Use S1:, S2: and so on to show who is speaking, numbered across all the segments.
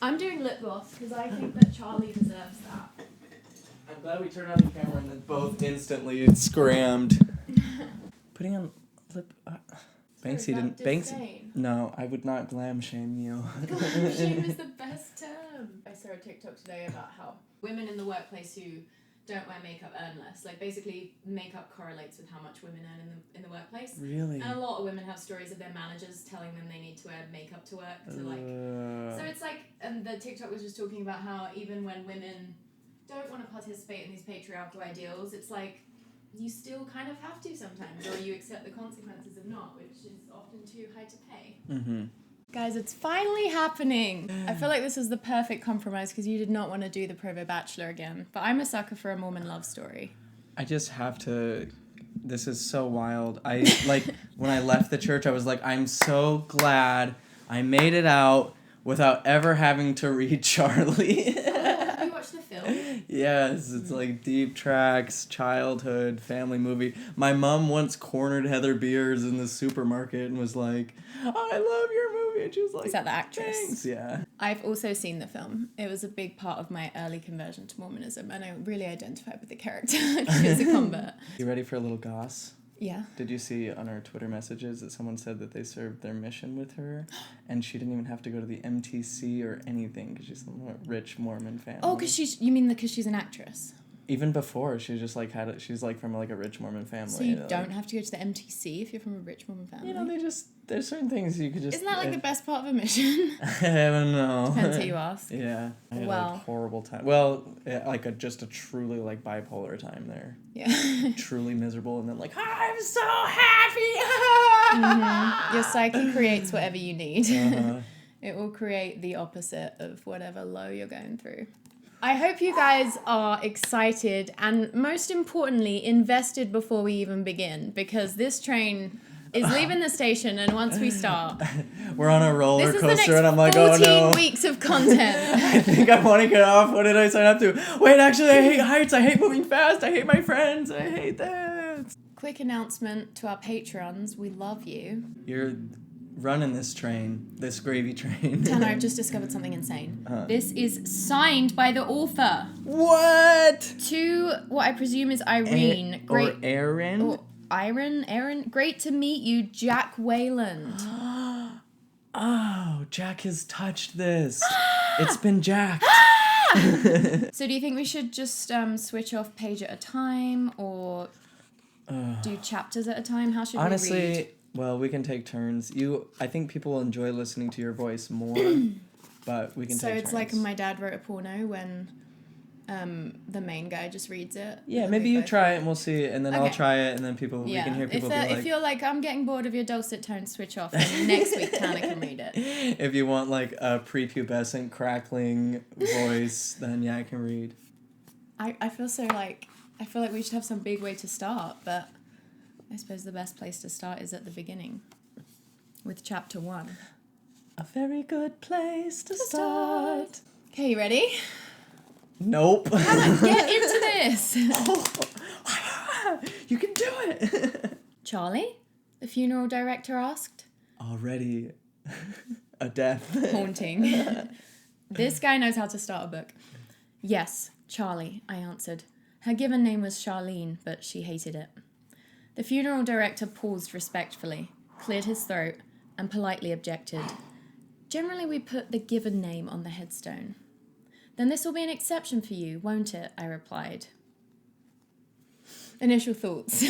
S1: I'm doing lip gloss because I think that Charlie deserves that.
S2: I'm glad we turned on the camera and then both instantly scrammed. Putting on lip... Banksy didn't... Banksy... No, I would not glam shame you.
S1: Glam shame is the best term. I saw a TikTok today about how women in the workplace who don't wear makeup earn less. Like, basically, makeup correlates with how much women earn in the workplace.
S2: Really?
S1: And a lot of women have stories of their managers telling them they need to wear makeup to work to, like... So it's like... And the TikTok was just talking about how even when women don't want to participate in these patriarchal ideals, it's like... You still kind of have to sometimes, or you accept the consequences of not, which is often too high to pay.
S2: Mm-hmm.
S1: Guys, it's finally happening. I feel like this is the perfect compromise because you did not want to do the Provo Bachelor again. But I'm a sucker for a Mormon love story.
S2: I just have to... This is so wild. When I left the church, I was like, I'm so glad I made it out without ever having to read Charlie.
S1: Have you watched the film?
S2: Yes, it's like deep tracks, childhood, family movie. My mom once cornered Heather Beers in the supermarket and was like, I love your movie. And she was like,
S1: is that the actress?
S2: Thanks. Yeah.
S1: I've also seen the film. It was a big part of my early conversion to Mormonism, and I really identified with the character. She was a convert.
S2: You ready for a little goss?
S1: Yeah.
S2: Did you see on our Twitter messages that someone said that they served their mission with her, and she didn't even have to go to the MTC or anything because she's from a rich Mormon family?
S1: Oh, because she's an actress?
S2: Even before, she just like had it. She's like from like a rich Mormon family.
S1: So you don't have to go to the MTC if you're from a rich Mormon family?
S2: You know, there's certain things you could just...
S1: Isn't that like the best part of a mission?
S2: I don't know.
S1: Depends who you ask.
S2: Yeah. I had a horrible time. Well, just a truly like bipolar time there.
S1: Yeah.
S2: Truly miserable, and then like, I'm so happy!
S1: Mm-hmm. Your psyche creates whatever you need.
S2: Uh-huh.
S1: It will create the opposite of whatever low you're going through. I hope you guys are excited and, most importantly, invested before we even begin, because this train is leaving the station, and once we start...
S2: We're on a roller coaster, and I'm like,
S1: oh no. 14
S2: 14
S1: weeks of content.
S2: I think I want to get off. What did I sign up to? Wait, actually, I hate heights. I hate moving fast. I hate my friends. I hate that.
S1: Quick announcement to our Patrons. We love you.
S2: You're running this train, this gravy train.
S1: Tanner, I've just discovered something insane. This is signed by the author.
S2: What?
S1: To what I presume is Irene.
S2: Or Aaron?
S1: Or Aaron. Great to meet you, Jack Wayland.
S2: Oh, Jack has touched this. It's been jacked.
S1: So do you think we should just switch off page at a time, or do chapters at a time? How should we read?
S2: Honestly, well, we can take turns. I think people will enjoy listening to your voice more, but we can take turns. So
S1: it's like my dad wrote a porno when the main guy just reads it.
S2: Yeah, maybe you try it and we'll see it, and then I'll try it, and then we can hear people be like...
S1: If you're like, I'm getting bored of your dulcet tones, switch off, and next week Tanner can read it.
S2: If you want like a prepubescent crackling voice, then yeah, I can read.
S1: I feel like we should have some big way to start, but I suppose the best place to start is at the beginning, with chapter 1.
S2: A very good place to start.
S1: Okay, you ready?
S2: Nope.
S1: Hannah, get into this.
S2: You can do it.
S1: Charlie? The funeral director asked.
S2: Already a death.
S1: Haunting. This guy knows how to start a book. Yes, Charlie, I answered. Her given name was Charlene, but she hated it. The funeral director paused respectfully, cleared his throat, and politely objected. Generally, we put the given name on the headstone. Then this will be an exception for you, won't it? I replied. Initial thoughts.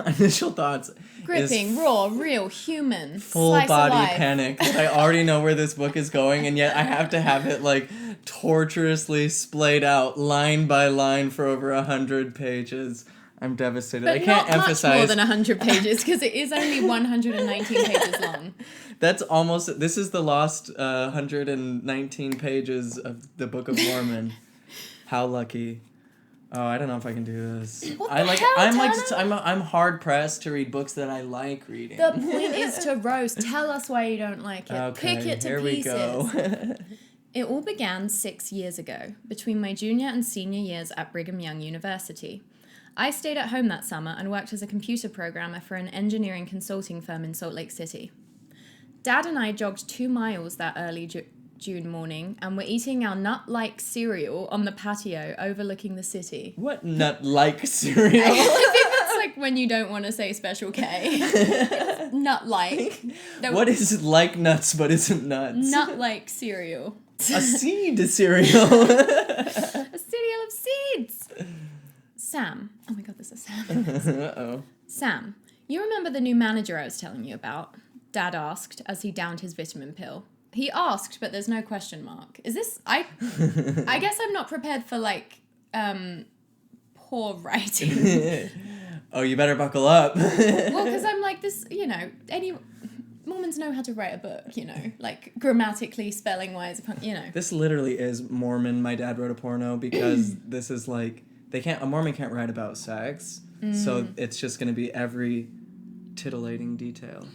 S2: Initial thoughts.
S1: Gripping, raw, real, human.
S2: Full
S1: slice
S2: body
S1: of life.
S2: panic. I already know where this book is going, and yet I have to have it like torturously splayed out line by line for over 100 pages. I'm devastated.
S1: But
S2: I can't emphasize.
S1: Much more than 100 pages, because it is only 119 pages long.
S2: That's almost... This is the lost 119 pages of the Book of Mormon. How lucky. Oh, I don't know if I can do this.
S1: What the hell,
S2: I'm hard pressed to read books that I like reading.
S1: The point is to roast. Tell us why you don't like it.
S2: Okay,
S1: Pick it to
S2: here
S1: pieces.
S2: we go.
S1: It all began 6 years ago, between my junior and senior years at Brigham Young University. I stayed at home that summer and worked as a computer programmer for an engineering consulting firm in Salt Lake City. Dad and I jogged 2 miles that early June morning, and we're eating our nut-like cereal on the patio overlooking the city.
S2: What nut-like cereal?
S1: I think that's like when you don't want to say special K. It's nut-like.
S2: What is like nuts but isn't nuts?
S1: Nut-like cereal.
S2: A seed cereal.
S1: A cereal of seeds. Sam. Oh my god, this is Sam.
S2: Uh-oh.
S1: Sam, you remember the new manager I was telling you about? Dad asked as he downed his vitamin pill. He asked, but there's no question mark. Is this... I guess I'm not prepared for, like, poor writing.
S2: Oh, you better buckle up.
S1: Well, because I'm like, this, Mormons know how to write a book, like, grammatically, spelling-wise,
S2: This literally is Mormon. My dad wrote a porno because this is, like... A Mormon can't write about sex, so it's just going to be every titillating detail.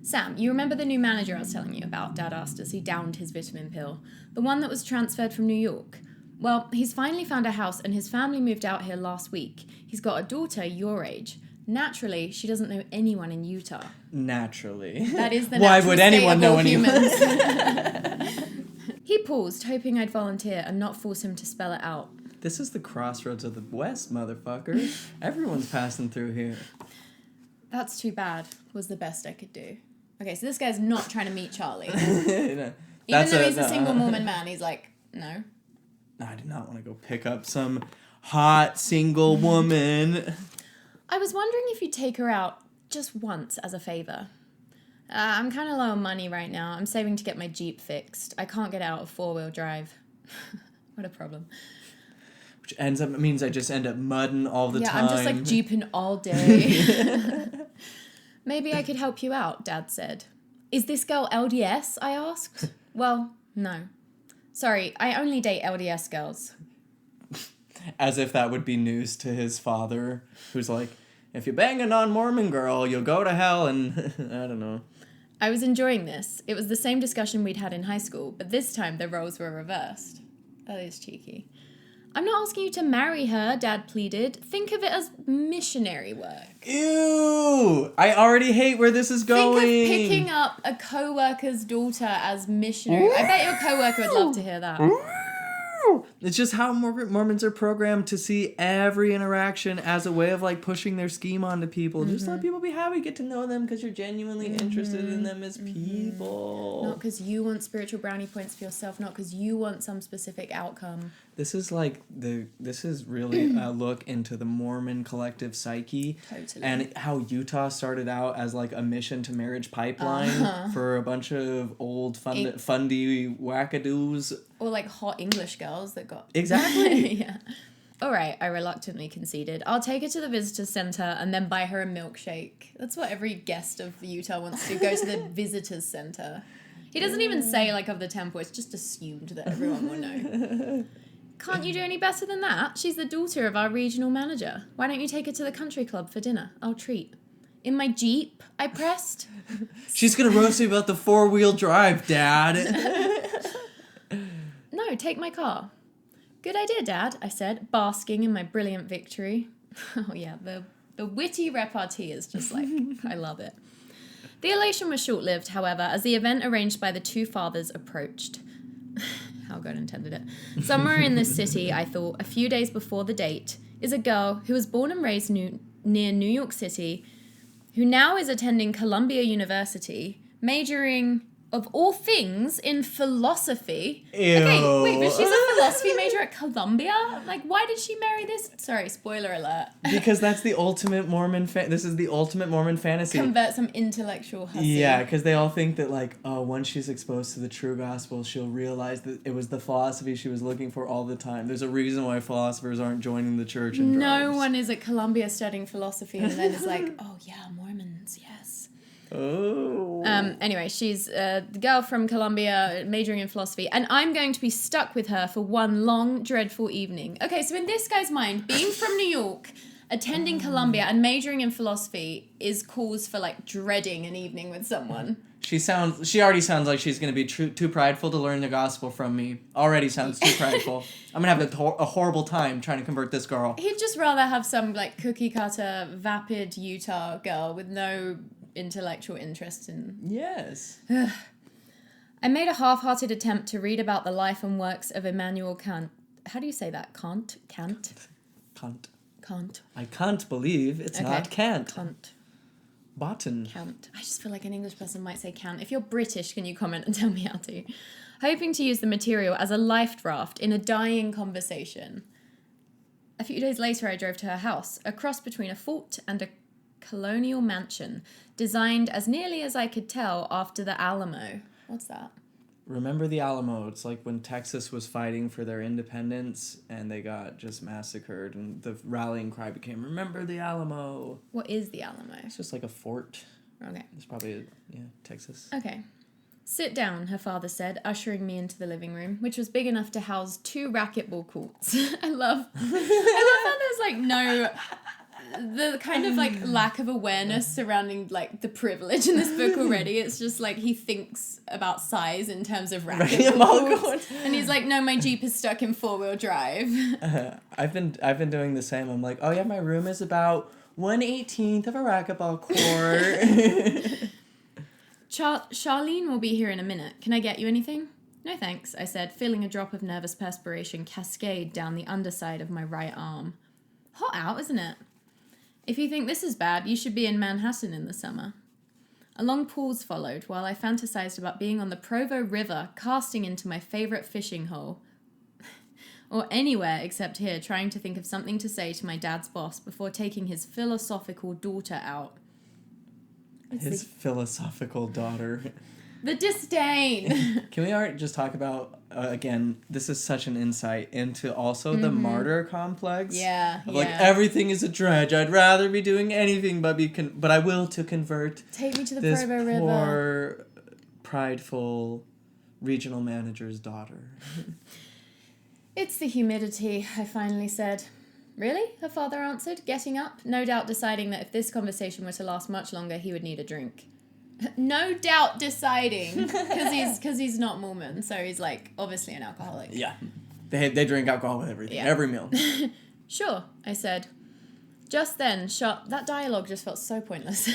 S1: Sam, you remember the new manager I was telling you about? Dad asked as he downed his vitamin pill. The one that was transferred from New York. Well, he's finally found a house and his family moved out here last week. He's got a daughter your age. Naturally, she doesn't know anyone in Utah.
S2: Naturally.
S1: That is the
S2: Why
S1: natural
S2: would
S1: state
S2: anyone
S1: of
S2: know
S1: all
S2: anyone?
S1: humans. He paused, hoping I'd volunteer and not force him to spell it out.
S2: This is the crossroads of the West, motherfucker. Everyone's passing through here.
S1: That's too bad, was the best I could do. Okay, so this guy's not trying to meet Charlie.
S2: No,
S1: Even though he's a single Mormon man, he's like, no.
S2: I did not want to go pick up some hot single woman.
S1: I was wondering if you'd take her out just once as a favor. I'm kind of low on money right now. I'm saving to get my Jeep fixed. I can't get out of four-wheel drive. What a problem.
S2: Which means I just end up mudding all the time.
S1: Yeah, I'm just like Jeeping all day. Maybe I could help you out, Dad said. Is this girl LDS? I asked. Well, no. Sorry, I only date LDS girls.
S2: As if that would be news to his father, who's like, if you bang a non-Mormon girl, you'll go to hell, and I don't know.
S1: I was enjoying this. It was the same discussion we'd had in high school, but this time the roles were reversed. That is cheeky. I'm not asking you to marry her, Dad pleaded. Think of it as missionary work.
S2: Ew! I already hate where this is going.
S1: Think of picking up a co-worker's daughter as missionary. I bet your co-worker would love to hear that.
S2: It's just how Mormons are programmed to see every interaction as a way of like pushing their scheme onto people. Just let people be happy, get to know them because you're genuinely interested in them as people.
S1: Not because you want spiritual brownie points for yourself, not because you want some specific outcome.
S2: This is really a look into the Mormon collective psyche.
S1: Totally.
S2: And how Utah started out as like a mission to marriage pipeline for a bunch of old fundy wackadoos.
S1: Or like hot English girls that got...
S2: Exactly.
S1: Yeah. All right, I reluctantly conceded. I'll take her to the visitor center and then buy her a milkshake. That's what every guest of Utah wants to do, go to the visitors center. He doesn't even say like of the temple, it's just assumed that everyone will know. Can't you do any better than that? She's the daughter of our regional manager. Why don't you take her to the country club for dinner? I'll treat. In my Jeep, I pressed.
S2: She's gonna roast me about the 4-wheel drive, Dad.
S1: No, take my car. Good idea, Dad, I said, basking in my brilliant victory. Oh yeah, the witty repartee is just like, I love it. The elation was short-lived, however, as the event arranged by the two fathers approached. How God intended it. Somewhere in this city, I thought, a few days before the date, is a girl who was born and raised near New York City, who now is attending Columbia University, majoring, of all things, in philosophy.
S2: Ew.
S1: Okay, wait, but she's a philosophy major at Columbia? Like, why did she marry this? Sorry, spoiler alert.
S2: Because that's the ultimate Mormon this is the ultimate Mormon fantasy.
S1: Convert some intellectual hussy.
S2: Yeah, because they all think that, like, once she's exposed to the true gospel, she'll realize that it was the philosophy she was looking for all the time. There's a reason why philosophers aren't joining the church in
S1: No
S2: droves.
S1: one is at Columbia studying philosophy and then is like, oh yeah, Mormons, yes.
S2: Oh.
S1: Anyway, she's the girl from Columbia majoring in philosophy, and I'm going to be stuck with her for one long, dreadful evening. Okay, so in this guy's mind, being from New York, attending Columbia, and majoring in philosophy is cause for, like, dreading an evening with someone.
S2: She already sounds like she's going to be too prideful to learn the gospel from me. Already sounds too prideful. I'm going to have a horrible time trying to convert this girl.
S1: He'd just rather have some, like, cookie-cutter, vapid Utah girl with no intellectual interest in...
S2: Yes.
S1: I made a half-hearted attempt to read about the life and works of Immanuel Kant. How do you say that? Kant?
S2: Kant.
S1: Kant.
S2: I can't believe it's not Kant.
S1: Kant.
S2: Botan.
S1: Kant. I just feel like an English person might say Kant. If you're British, can you comment and tell me how to? Hoping to use the material as a life raft in a dying conversation. A few days later, I drove to her house, a cross between a fort and a colonial mansion, designed as nearly as I could tell after the Alamo. What's that?
S2: Remember the Alamo? It's like when Texas was fighting for their independence and they got just massacred, and the rallying cry became, "Remember the Alamo."
S1: What is the Alamo?
S2: It's just like a fort.
S1: Okay.
S2: It's probably, Texas.
S1: Okay. Sit down, her father said, ushering me into the living room, which was big enough to house 2 racquetball courts. I love how there's like no... the kind of like lack of awareness surrounding like the privilege in this book already. It's just like he thinks about size in terms of racquetball courts. And he's like, no, my Jeep is stuck in 4-wheel drive.
S2: I've been doing the same. I'm like, oh yeah, my room is about 1/18 of a racquetball court.
S1: Charlene will be here in a minute. Can I get you anything? No thanks, I said, feeling a drop of nervous perspiration cascade down the underside of my right arm. Hot out, isn't it? If you think this is bad, you should be in Manhattan in the summer. A long pause followed while I fantasized about being on the Provo River, casting into my favorite fishing hole. Or anywhere except here, trying to think of something to say to my dad's boss before taking his philosophical daughter out.
S2: His philosophical daughter.
S1: The disdain.
S2: Can we just talk about, again, this is such an insight into also the martyr complex.
S1: Yeah,
S2: like, everything is a dredge. I'd rather be doing anything but I will to convert.
S1: Take me to the
S2: this
S1: Provo River.
S2: Poor, prideful regional manager's daughter.
S1: It's the humidity, I finally said. Really? Her father answered, getting up, no doubt deciding that if this conversation were to last much longer, he would need a drink. No doubt deciding, because he's not Mormon, so he's like obviously an alcoholic.
S2: Yeah, they drink alcohol with everything, every meal.
S1: Sure, I said. Just then, that dialogue just felt so pointless.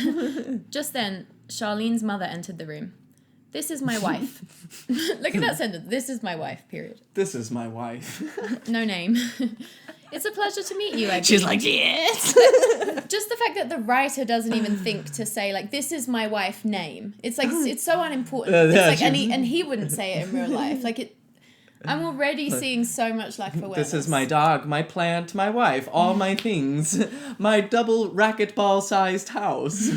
S1: Just then, Charlene's mother entered the room. This is my wife. Look at that sentence. This is my wife, period.
S2: This is my wife.
S1: No name. It's a pleasure to meet you,
S2: She's like, yes!
S1: Just the fact that the writer doesn't even think to say, like, this is my wife name. It's like, it's so unimportant. It's like, and he wouldn't say it in real life. Like, I'm already seeing so much lack of awareness.
S2: This is my dog, my plant, my wife, all my things. My double racquetball-sized house.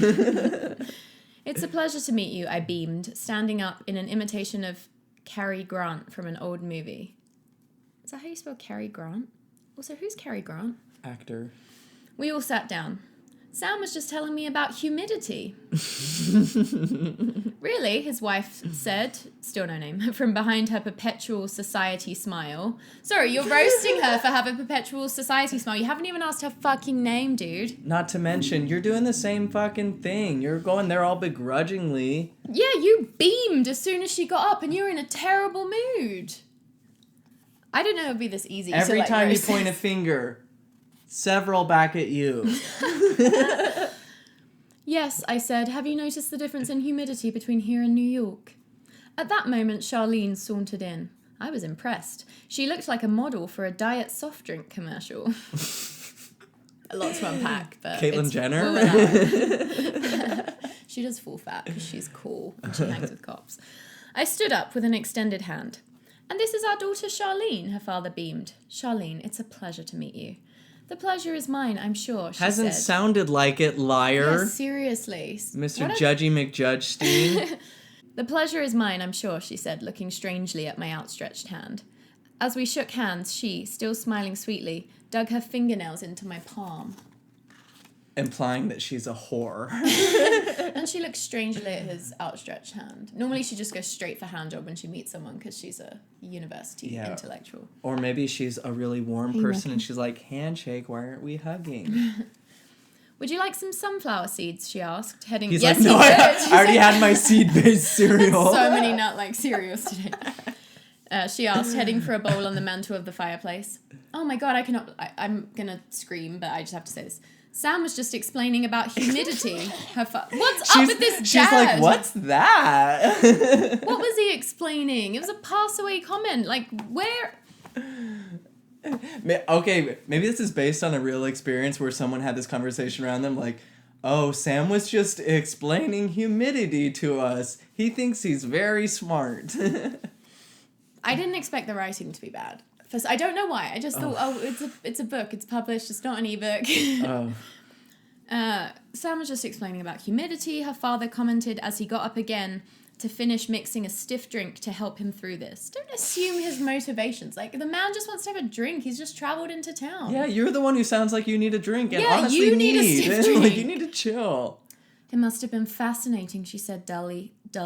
S1: It's a pleasure to meet you, I beamed, standing up in an imitation of Cary Grant from an old movie. Is that how you spell Cary Grant? Also, who's Cary Grant?
S2: Actor.
S1: We all sat down. Sam was just telling me about humidity. Really? His wife said, still no name, from behind her perpetual society smile. Sorry, you're roasting her for having a perpetual society smile. You haven't even asked her fucking name, dude.
S2: Not to mention, you're doing the same fucking thing. You're going there all begrudgingly.
S1: Yeah, you beamed as soon as she got up and you were in a terrible mood. I didn't know it would be this easy.
S2: Every time you point a finger, several back at you.
S1: Yes, I said, have you noticed the difference in humidity between here and New York? At that moment, Charlene sauntered in. I was impressed. She looked like a model for a diet soft drink commercial. A lot to unpack, but
S2: Caitlyn Jenner?
S1: She does full fat because she's cool and she hangs with cops. I stood up with an extended hand. And this is our daughter Charlene, her father beamed. Charlene, it's a pleasure to meet you. The pleasure is mine, I'm sure, she
S2: Hasn't
S1: said.
S2: sounded like it, liar.
S1: Yeah, seriously.
S2: Mr. Judgy McJudgestein.
S1: The pleasure is mine, I'm sure, she said, looking strangely at my outstretched hand. As we shook hands, she, still smiling sweetly, dug her fingernails into my palm.
S2: Implying that she's a whore.
S1: And she looked strangely at his outstretched hand. Normally she just goes straight for handjob when she meets someone because she's a university intellectual.
S2: Or maybe she's a really warm person and she's like, handshake, why aren't we hugging?
S1: Would you like some sunflower seeds, she asked, heading...
S2: He's like, no, I already had my seed-based cereal.
S1: So many nut-like cereals today. She asked, heading for a bowl on the mantle of the fireplace. Oh my god, I'm gonna scream, but I just have to say this. Sam was just explaining about humidity. What's up with this dad?
S2: She's like, what's that?
S1: What was he explaining? It was a pass-away comment. Like, where...
S2: Okay, maybe this is based on a real experience where someone had this conversation around them, like, oh, Sam was just explaining humidity to us. He thinks he's very smart.
S1: I didn't expect the writing to be bad. First, I don't know why. I just thought, it's a book. It's published. It's not an ebook. Sam was just explaining about humidity. Her father commented as he got up again to finish mixing a stiff drink to help him through this. Don't assume his motivations. Like, the man just wants to have a drink. He's just traveled into town.
S2: Yeah, you're the one who sounds like you need a drink and
S1: yeah,
S2: honestly
S1: you need a stiff drink.
S2: Like, you need to chill.
S1: It must have been fascinating, she said dully. How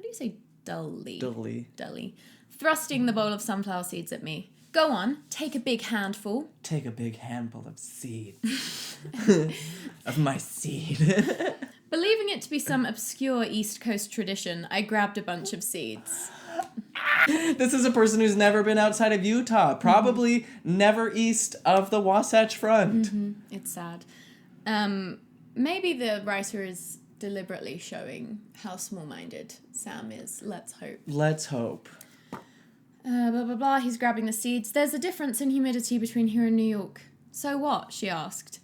S1: do you say dully? Dully. Thrusting the bowl of sunflower seeds at me. Go on, take a big handful.
S2: Take a big handful of seed. Of my seed.
S1: Believing it to be some obscure East Coast tradition, I grabbed a bunch of seeds.
S2: This is a person who's never been outside of Utah. Probably never east of the Wasatch Front.
S1: Mm-hmm. It's sad. Maybe the writer is deliberately showing how small-minded Sam is. Let's hope.
S2: Let's hope.
S1: Blah, blah, blah. He's grabbing the seeds. There's a difference in humidity between here and New York. So what? She asked.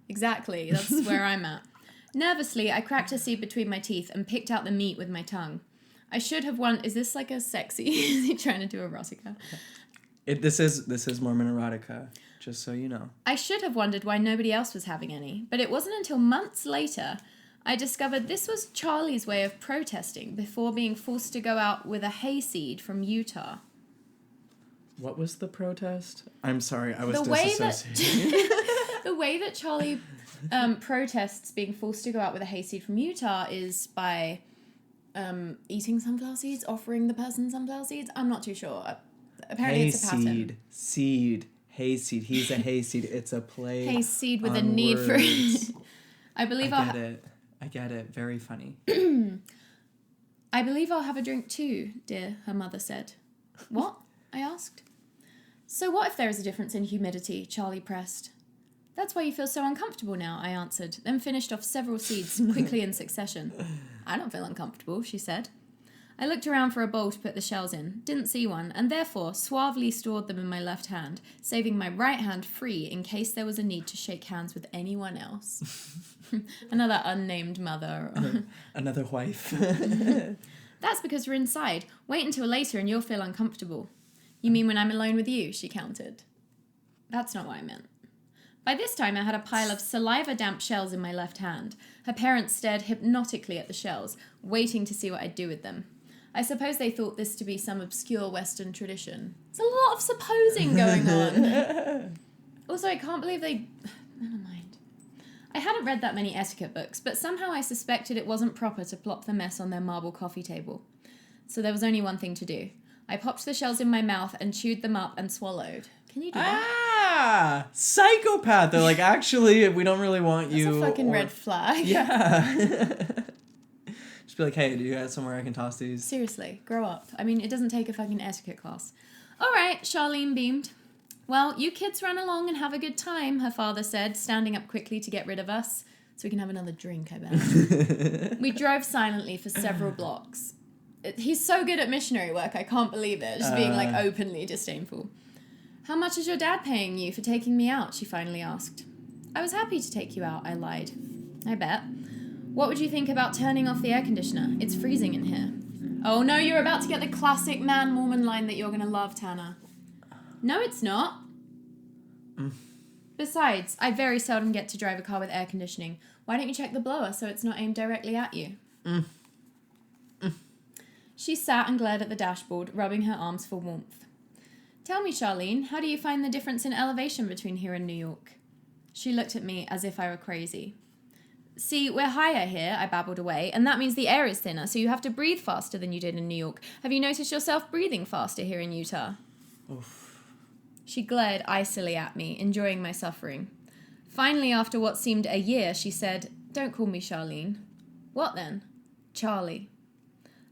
S1: Exactly. That's where I'm at. Nervously, I cracked a seed between my teeth and picked out the meat with my tongue. I should have Is this like a sexy... Is he trying to do erotica?
S2: This is Mormon erotica, just so you know.
S1: I should have wondered why nobody else was having any, but it wasn't until months later I discovered this was Charlie's way of protesting before being forced to go out with a hayseed from Utah.
S2: What was the protest? I'm sorry, I was
S1: disassociating. The way that Charlie protests being forced to go out with a hayseed from Utah is by eating sunflower seeds, offering the person sunflower seeds. I'm not too sure. Apparently it's a pattern.
S2: Hayseed. He's a hayseed. It's a play.
S1: Hayseed with a need for it. I
S2: get it. Very funny.
S1: I believe I'll have a drink too, dear, her mother said. What? I asked. So what if there is a difference in humidity? Charlie pressed. That's why you feel so uncomfortable now, I answered, then finished off several seeds quickly in succession. I don't feel uncomfortable, she said. I looked around for a bowl to put the shells in, didn't see one, and therefore suavely stored them in my left hand, saving my right hand free in case there was a need to shake hands with anyone else. Another unnamed mother.
S2: Another wife.
S1: That's because we're inside. Wait until later and you'll feel uncomfortable. You mean when I'm alone with you, she countered. That's not what I meant. By this time, I had a pile of saliva-damp shells in my left hand. Her parents stared hypnotically at the shells, waiting to see what I'd do with them. I suppose they thought this to be some obscure Western tradition. There's a lot of supposing going on. Also, I can't believe they... Never mind. I hadn't read that many etiquette books, but somehow I suspected it wasn't proper to plop the mess on their marble coffee table. So there was only one thing to do. I popped the shells in my mouth and chewed them up and swallowed. Can you do that?
S2: Psychopath. They're like, actually, we don't really want you.
S1: That's a fucking red flag.
S2: Yeah. Just be like, hey, do you have somewhere I can toss these?
S1: Seriously, grow up. I mean, it doesn't take a fucking etiquette class. All right, Charlene beamed. Well, you kids run along and have a good time, her father said, standing up quickly to get rid of us. So we can have another drink, I bet. We drove silently for several blocks. He's so good at missionary work, I can't believe it. Just being, like, openly disdainful. How much is your dad paying you for taking me out? She finally asked. I was happy to take you out, I lied. I bet. What would you think about turning off the air conditioner? It's freezing in here. Oh no, you're about to get the classic man Mormon line that you're going to love, Tanner. No, it's not. Besides, I very seldom get to drive a car with air conditioning. Why don't you check the blower so it's not aimed directly at you? She sat and glared at the dashboard, rubbing her arms for warmth. Tell me, Charlene, how do you find the difference in elevation between here and New York? She looked at me as if I were crazy. See, we're higher here, I babbled away, and that means the air is thinner, so you have to breathe faster than you did in New York. Have you noticed yourself breathing faster here in Utah? Oof. She glared icily at me, enjoying my suffering. Finally, after what seemed a year, she said, Don't call me Charlene. What then? Charlie.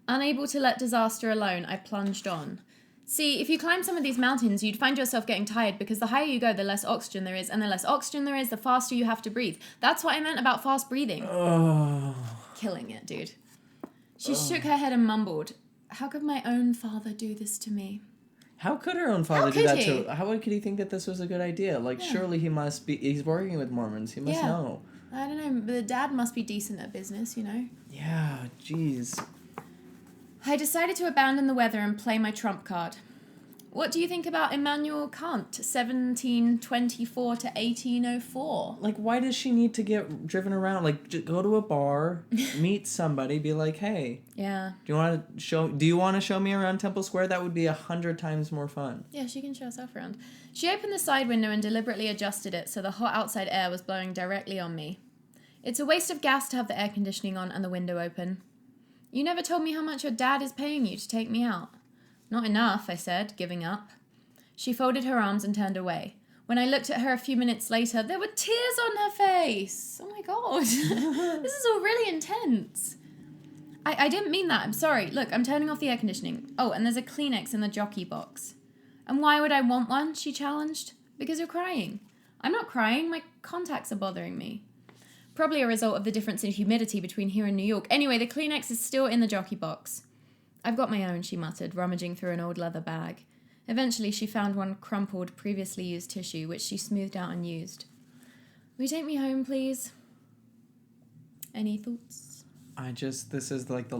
S1: Unable to let disaster alone, I plunged on. See, if you climb some of these mountains, you'd find yourself getting tired because the higher you go, the less oxygen there is, and the less oxygen there is, the faster you have to breathe. That's what I meant about fast breathing.
S2: Oh.
S1: Killing it, dude. She shook her head and mumbled, "How could my own father do this to me?"
S2: How could her own father do that to her? How could he think that this was a good idea? Like, surely he must be... He's working with Mormons. He must know.
S1: I don't know. The dad must be decent at business, you know?
S2: Yeah, jeez.
S1: I decided to abandon the weather and play my trump card. What do you think about Immanuel Kant, 1724 to 1804?
S2: Like, why does she need to get driven around? Like, just go to a bar, meet somebody, be like, hey.
S1: Yeah.
S2: Do you want to show me around Temple Square? That would be 100 times more fun.
S1: Yeah, she can show herself around. She opened the side window and deliberately adjusted it so the hot outside air was blowing directly on me. It's a waste of gas to have the air conditioning on and the window open. You never told me how much your dad is paying you to take me out. Not enough, I said, giving up. She folded her arms and turned away. When I looked at her a few minutes later, there were tears on her face. Oh my God. This is all really intense. I didn't mean that. I'm sorry. Look, I'm turning off the air conditioning. Oh, and there's a Kleenex in the jockey box. And why would I want one? She challenged. Because you're crying. I'm not crying. My contacts are bothering me. Probably a result of the difference in humidity between here and New York. Anyway, the Kleenex is still in the jockey box. I've got my own, she muttered, rummaging through an old leather bag. Eventually, she found one crumpled, previously used tissue, which she smoothed out and used. Will you take me home, please? Any thoughts?
S2: This is like the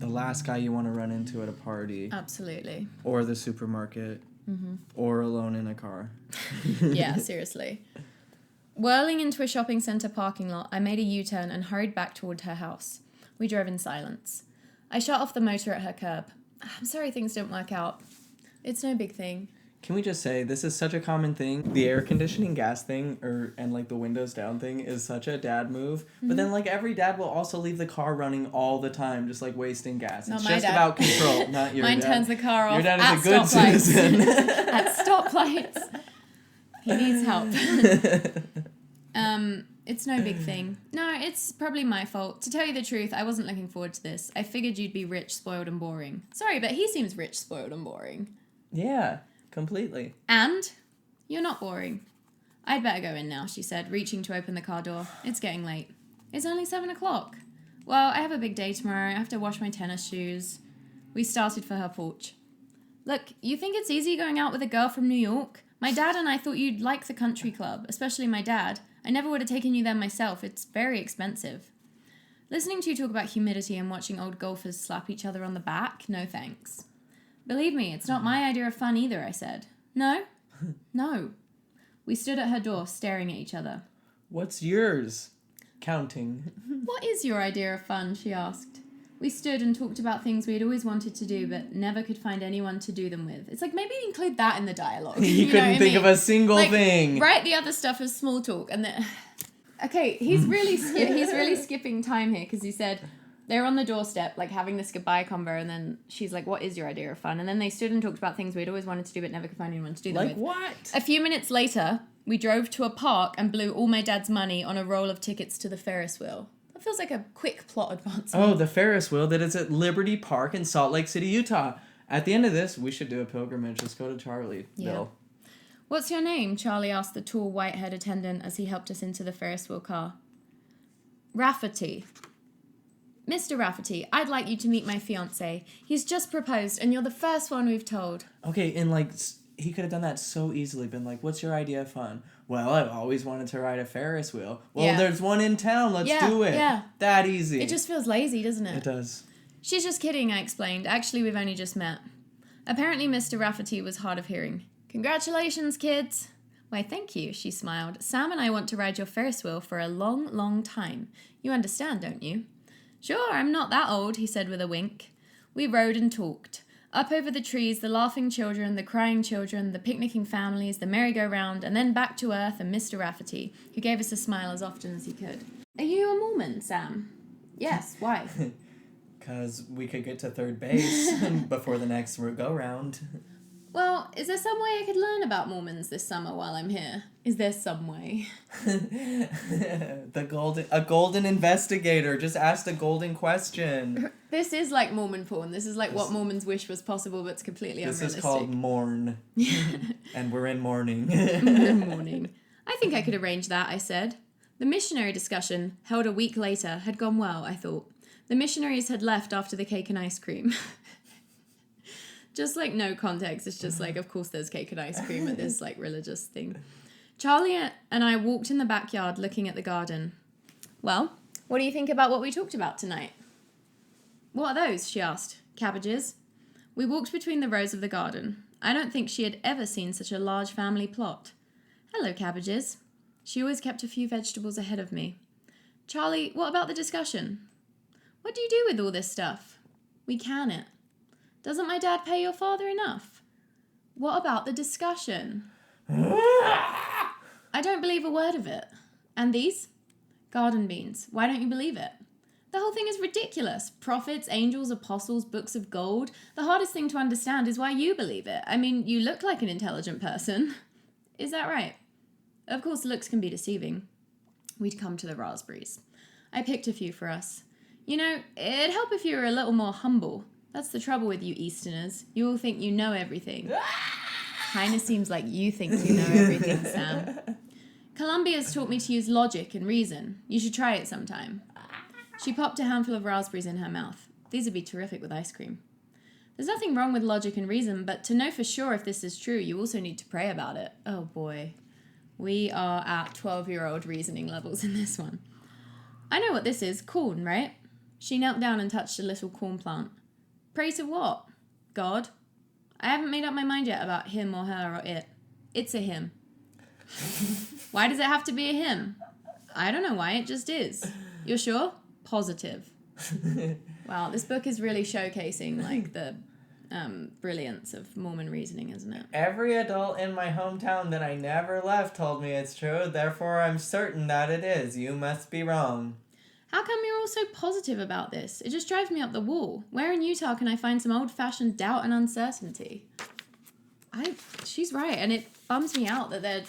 S2: last guy you want to run into at a party.
S1: Absolutely.
S2: Or the supermarket. Mm-hmm. Or alone in a car.
S1: Yeah, seriously. Whirling into a shopping centre parking lot, I made a U-turn and hurried back toward her house. We drove in silence. I shut off the motor at her curb. I'm sorry things didn't work out. It's no big thing.
S2: Can we just say, this is such a common thing. The air conditioning gas thing, and like the windows down thing is such a dad move. Mm-hmm. But then like every dad will also leave the car running all the time, just like wasting gas.
S1: Not
S2: it's
S1: my
S2: just
S1: dad.
S2: About control, not your
S1: Mine
S2: dad.
S1: turns the car off.
S2: Your dad
S1: at
S2: is a good citizen.
S1: At stoplights. He needs help. It's no big thing. No, it's probably my fault. To tell you the truth, I wasn't looking forward to this. I figured you'd be rich, spoiled, and boring. Sorry, but he seems rich, spoiled, and boring.
S2: Yeah, completely.
S1: And you're not boring. I'd better go in now, she said, reaching to open the car door. It's getting late. It's only 7 o'clock. Well, I have a big day tomorrow. I have to wash my tennis shoes. We started for her porch. Look, you think it's easy going out with a girl from New York? My dad and I thought you'd like the country club, especially my dad. I never would have taken you there myself. It's very expensive. Listening to you talk about humidity and watching old golfers slap each other on the back? No thanks. Believe me, it's not my idea of fun either, I said. No? No. We stood at her door, staring at each other.
S2: What's yours? Counting.
S1: What is your idea of fun? She asked. We stood and talked about things we had always wanted to do, but never could find anyone to do them with. It's like, maybe include that in the dialogue.
S2: You couldn't think of a single thing.
S1: Write the other stuff as small talk, and then... Okay, he's really skipping time here, because he said they're on the doorstep, like, having this goodbye convo, and then she's like, what is your idea of fun? And then they stood and talked about things we'd always wanted to do, but never could find anyone to do them with.
S2: Like what?
S1: A few minutes later, we drove to a park and blew all my dad's money on a roll of tickets to the Ferris wheel. That feels like a quick plot advancement.
S2: Oh, the Ferris wheel that is at Liberty Park in Salt Lake City, Utah. At the end of this, we should do a pilgrimage. Let's go to Charlie.
S1: Yeah.
S2: Bill.
S1: What's your name? Charlie asked the tall, white-haired attendant as he helped us into the Ferris wheel car. Rafferty. Mr. Rafferty, I'd like you to meet my fiancé. He's just proposed, and you're the first one we've told.
S2: Okay, and like, he could have done that so easily. Been like, what's your idea of fun? Well, I've always wanted to ride a Ferris wheel. Well, there's one in town. Let's do it. Yeah. That easy.
S1: It just feels lazy, doesn't it?
S2: It does.
S1: She's just kidding, I explained. Actually, we've only just met. Apparently, Mr. Rafferty was hard of hearing. Congratulations, kids. Why, thank you, she smiled. Sam and I want to ride your Ferris wheel for a long, long time. You understand, don't you? Sure, I'm not that old, he said with a wink. We rode and talked. Up over the trees, the laughing children, the crying children, the picnicking families, the merry-go-round, and then back to earth and Mr. Rafferty, who gave us a smile as often as he could. Are you a Mormon, Sam? Yes, why?
S2: 'Cause we could get to third base before the next go-round.
S1: Well, is there some way I could learn about Mormons this summer while I'm here? Is there some way?
S2: A golden investigator just asked a golden question.
S1: This is like Mormon porn. This is like what Mormons wish was possible, but it's completely unrealistic.
S2: This is called mourn. And we're in mourning.
S1: We're in mourning. I think I could arrange that, I said. The missionary discussion, held a week later, had gone well, I thought. The missionaries had left after the cake and ice cream. Just like no context, it's just like, of course there's cake and ice cream at this like religious thing. Charlie and I walked in the backyard looking at the garden. Well, what do you think about what we talked about tonight? What are those? She asked. Cabbages. We walked between the rows of the garden. I don't think she had ever seen such a large family plot. Hello, cabbages. She always kept a few vegetables ahead of me. Charlie, what about the discussion? What do you do with all this stuff? We can it. Doesn't my dad pay your father enough? What about the discussion? I don't believe a word of it. And these? Garden beans. Why don't you believe it? The whole thing is ridiculous. Prophets, angels, apostles, books of gold. The hardest thing to understand is why you believe it. I mean, you look like an intelligent person. Is that right? Of course, looks can be deceiving. We'd come to the raspberries. I picked a few for us. You know, it'd help if you were a little more humble. That's the trouble with you Easterners. You all think you know everything. Kinda seems like you think you know everything, Sam. Columbia's taught me to use logic and reason. You should try it sometime. She popped a handful of raspberries in her mouth. These would be terrific with ice cream. There's nothing wrong with logic and reason, but to know for sure if this is true, you also need to pray about it. Oh boy. We are at 12-year-old reasoning levels in this one. I know what this is. Corn, right? She knelt down and touched a little corn plant. Pray to what? God? I haven't made up my mind yet about him or her or it. It's a him. Why does it have to be a him? I don't know why, it just is. You're sure? Positive. Wow, this book is really showcasing like the brilliance of Mormon reasoning, isn't it?
S2: Every adult in my hometown that I never left told me it's true, therefore I'm certain that it is. You must be wrong.
S1: How come you're all so positive about this? It just drives me up the wall. Where in Utah can I find some old-fashioned doubt and uncertainty? She's right, and it bums me out that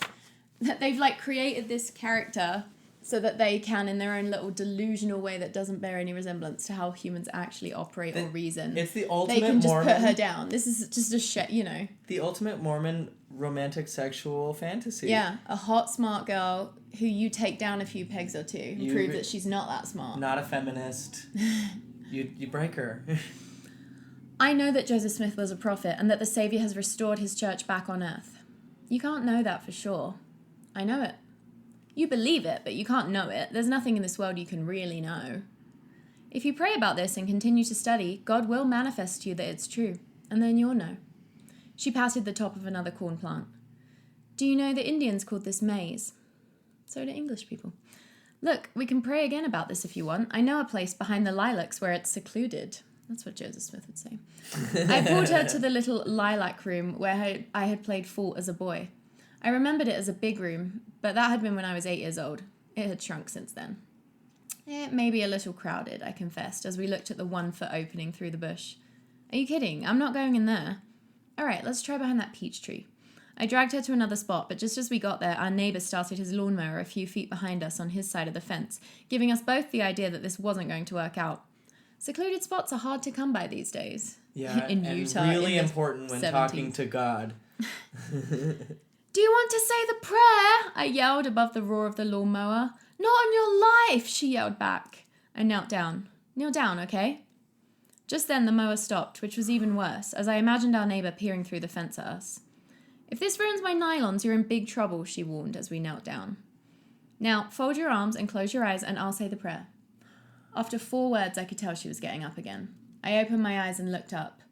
S1: they've like created this character so that they can, in their own little delusional way that doesn't bear any resemblance to how humans actually operate or reason.
S2: It's the ultimate
S1: They can just
S2: Mormon,
S1: put her down. This is just a shit, you know.
S2: The ultimate Mormon romantic sexual fantasy.
S1: Yeah, a hot, smart girl who you take down a few pegs or two and prove that she's not that smart.
S2: Not a feminist. You break her.
S1: I know that Joseph Smith was a prophet and that the Savior has restored his church back on earth. You can't know that for sure. I know it. You believe it, but you can't know it. There's nothing in this world you can really know. If you pray about this and continue to study, God will manifest to you that it's true, and then you'll know. She patted the top of another corn plant. Do you know the Indians called this maize? So do English people. Look, we can pray again about this if you want. I know a place behind the lilacs where it's secluded. That's what Joseph Smith would say. I pulled her to the little lilac room where I had played fort as a boy. I remembered it as a big room, but that had been when I was 8 years old. It had shrunk since then. It may be a little crowded, I confessed, as we looked at the 1-foot opening through the bush. Are you kidding? I'm not going in there. All right, let's try behind that peach tree. I dragged her to another spot, but just as we got there, our neighbour started his lawnmower a few feet behind us on his side of the fence, giving us both the idea that this wasn't going to work out. Secluded spots are hard to come by these days.
S2: Yeah,
S1: in
S2: and
S1: Utah,
S2: really
S1: in
S2: important when
S1: 70s.
S2: talking to God.
S1: Do you want to say the prayer? I yelled above the roar of the lawnmower. Not on your life, she yelled back. I knelt down. Kneel down, okay? Just then the mower stopped, which was even worse, as I imagined our neighbour peering through the fence at us. If this ruins my nylons, you're in big trouble, she warned as we knelt down. Now, fold your arms and close your eyes and I'll say the prayer. After 4 words, I could tell she was getting up again. I opened my eyes and looked up.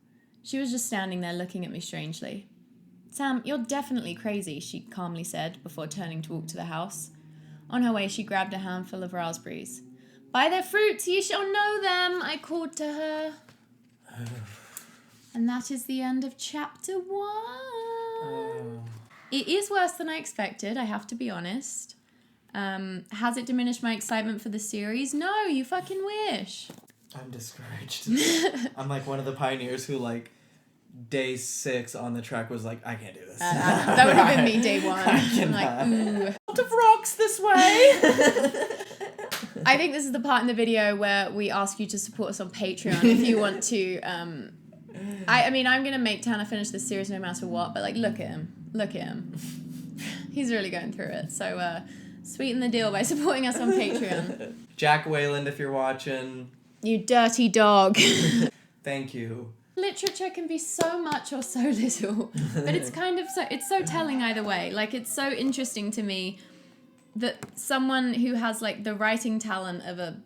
S1: She was just standing there looking at me strangely. Sam, you're definitely crazy, she calmly said before turning to walk to the house. On her way, she grabbed a handful of raspberries. By their fruits ye shall know them, I called to her. And that is the end of chapter 1. It is worse than I expected, I have to be honest. Has it diminished my excitement for the series? No, you fucking wish.
S2: I'm discouraged. I'm like one of the pioneers who, like, day 6 on the track was like, I can't do this.
S1: That would have been me day 1. I'm like, ooh.
S2: Lot of rocks this way.
S1: I think this is the part in the video where we ask you to support us on Patreon if you want to. I mean, I'm going to make Tanner finish this series no matter what, but like, look at him. Look at him. He's really going through it. So sweeten the deal by supporting us on Patreon.
S2: Jack Wayland, if you're watching.
S1: You dirty dog.
S2: Thank you.
S1: Literature can be so much or so little, but it's kind of it's so telling either way. Like, it's so interesting to me that someone who has like the writing talent of a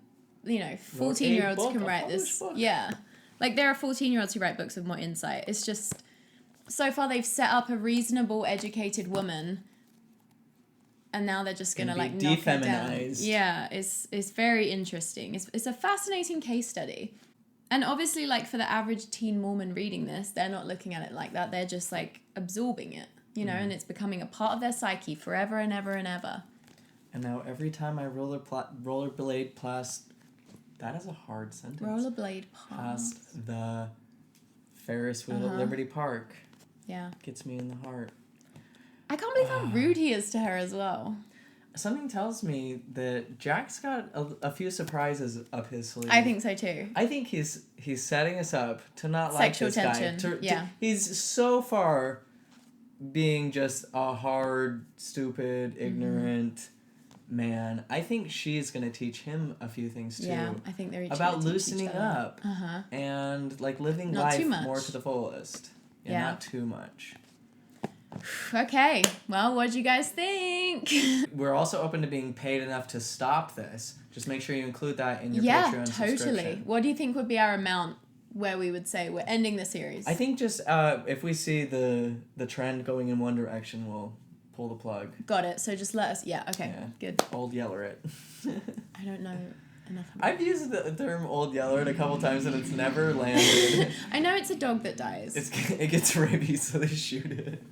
S1: 14-year-olds can write this.
S2: Book.
S1: Yeah, like there are 14-year-olds who write books with more insight. It's just, so far they've set up a reasonable, educated woman, and now they're just gonna like knock her down. Yeah, it's very interesting. It's a fascinating case study. And obviously, like, for the average teen Mormon reading this, they're not looking at it like that. They're just like absorbing it, and it's becoming a part of their psyche forever and ever and ever.
S2: And now every time I rollerblade past, that is a hard sentence.
S1: Rollerblade
S2: past the Ferris wheel at Liberty Park.
S1: Yeah.
S2: Gets me in the heart.
S1: I can't believe how rude he is to her as well.
S2: Something tells me that Jack's got a few surprises up his sleeve.
S1: I think so too.
S2: I think he's setting us up to not
S1: Sexual
S2: like this
S1: tension.
S2: guy. He's so far being just a hard, stupid, ignorant man. I think she's gonna teach him a few things too.
S1: Yeah, I think they're each
S2: about loosening up and like living life more to the fullest. Yeah, not too much.
S1: Okay, well, what'd you guys think?
S2: We're also open to being paid enough to stop this. Just make sure you include that in your Patreon
S1: totally.
S2: subscription. What
S1: do you think would be our amount where we would say we're ending the series?
S2: I think just if we see the trend going in one direction, we'll pull the plug.
S1: Got it. So just let us... Yeah, okay, good.
S2: Old Yeller it.
S1: I don't know enough about
S2: I've used the term Old Yeller it a couple times and it's never landed.
S1: I know it's a dog that dies.
S2: It gets rabies, so they shoot it.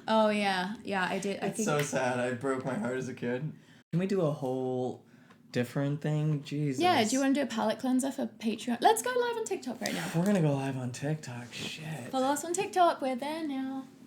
S1: Oh, yeah. Yeah, I did.
S2: It's so sad. I broke my heart as a kid. Can we do a whole different thing? Jesus.
S1: Yeah, do you want to do a palate cleanser for Patreon? Let's go live on TikTok right now.
S2: We're going to go live on TikTok. Shit.
S1: Follow us on TikTok. We're there now.